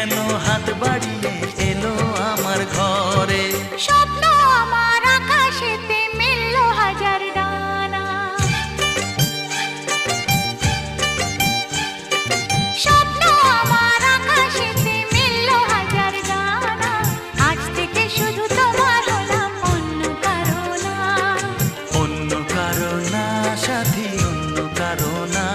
কেন হাত বাড়িয়ে এলো আমার ঘরে। স্বপ্ন আমার আকাশেতে মেলল হাজার ডানা, স্বপ্ন আমার আকাশেতে মেলল হাজার ডানা। আজ থেকে শুধু তোমার হলাম, অন্য কারো না। অন্য কারো না সাথী, অন্য কারো না।